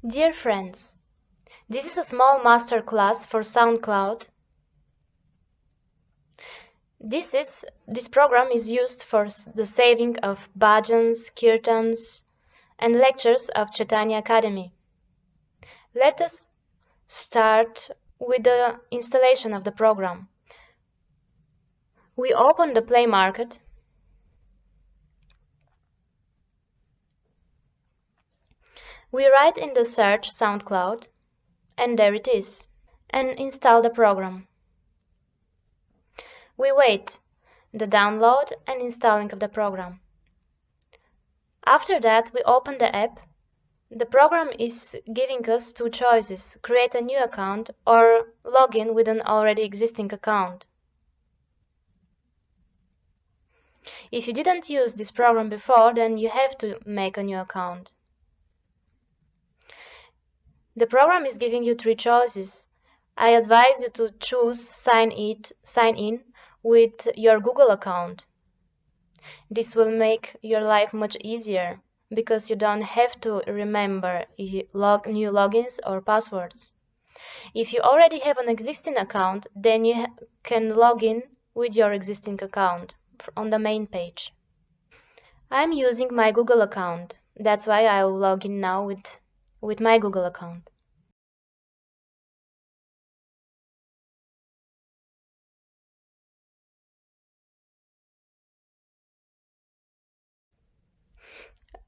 Dear friends, this is a small master class for SoundCloud. This program is used for the saving of bhajans, kirtans, and lectures of Chaitanya Academy. Let us start with the installation of the program. We open the Play Market. We write in the search SoundCloud, and there it is, and install the program. We wait the download and installing of the program. After that, we open the app. The program is giving us two choices: create a new account or log in with an already existing account. If you didn't use this program before, then you have to make a new account. The program is giving you three choices. I advise you to choose sign in with your Google account. This will make your life much easier because you don't have to remember new logins or passwords. If you already have an existing account, then you can log in with your existing account on the main page. I'm using my Google account. That's why I'll log in now with my Google account.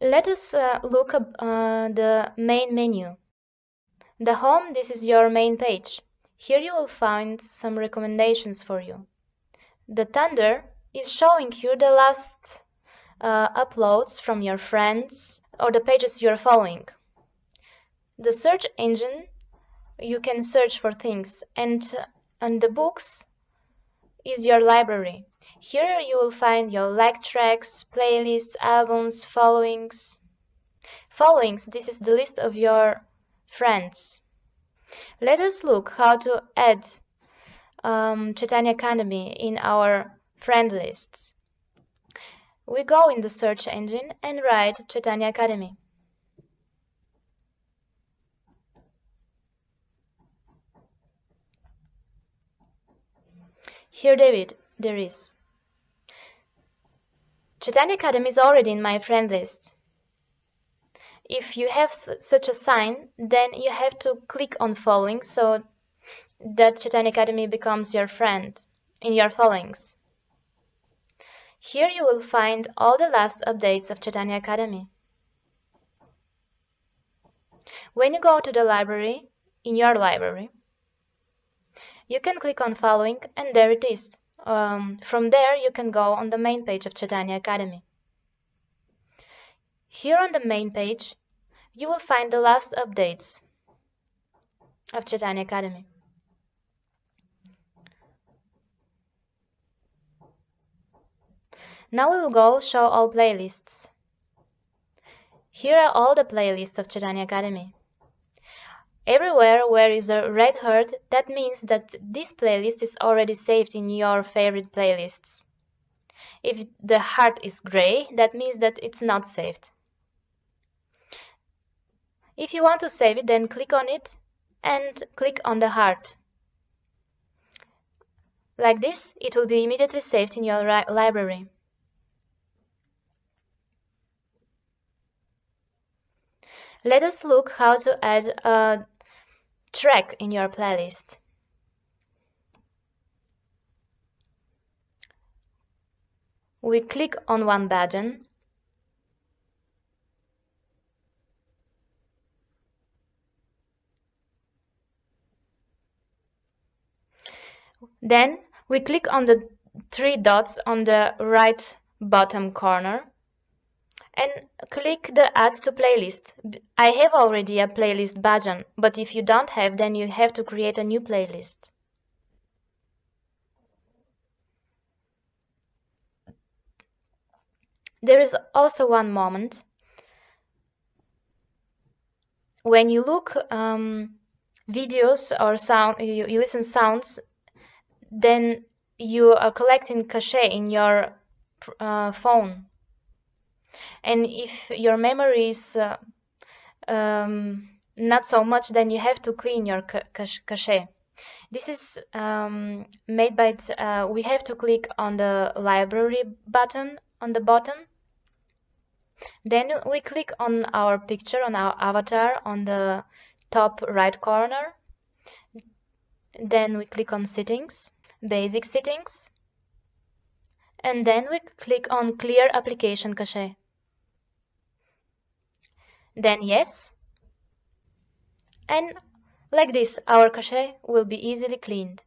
Let us look at the main menu. The home, this is your main page. Here you will find some recommendations for you. The Thunder is showing you the last uploads from your friends or the pages you are following. The search engine, you can search for things, and the books is your library. Here you will find your like tracks, playlists, albums, followings. Followings, this is the list of your friends. Let us look how to add Chaitanya Academy in our friend lists. We go in the search engine and write Chaitanya Academy. Here there is. Chaitanya Academy is already in my friend list. If you have such a sign, then you have to click on following so that Chaitanya Academy becomes your friend in your followings. Here you will find all the last updates of Chaitanya Academy. When you go to the library, in your library, you can click on following and there it is. From there you can go on the main page of Chaitanya Academy. Here on the main page, you will find the last updates of Chaitanya Academy. Now we will go show all playlists. Here are all the playlists of Chaitanya Academy. Everywhere where is a red heart, that means that this playlist is already saved in your favorite playlists. If the heart is gray, that means that it's not saved. If you want to save it, then click on it and click on the heart. Like this, it will be immediately saved in your library. Let us look how to add a track in your playlist. We click on one bhajan. Then we click on the three dots on the right bottom corner and click the Add to Playlist. I have already a playlist bhajan, but if you don't have, then you have to create a new playlist. There is also one moment when you look videos or sound, you listen sounds, then you are collecting cache in your phone. And if your memory is not so much, then you have to clean your cache. This is made by, we have to click on the library button on the bottom. Then we click on our picture, on our avatar on the top right corner. Then we click on settings, basic settings. And then we click on clear application cache. Then yes. And like this, our cache will be easily cleaned.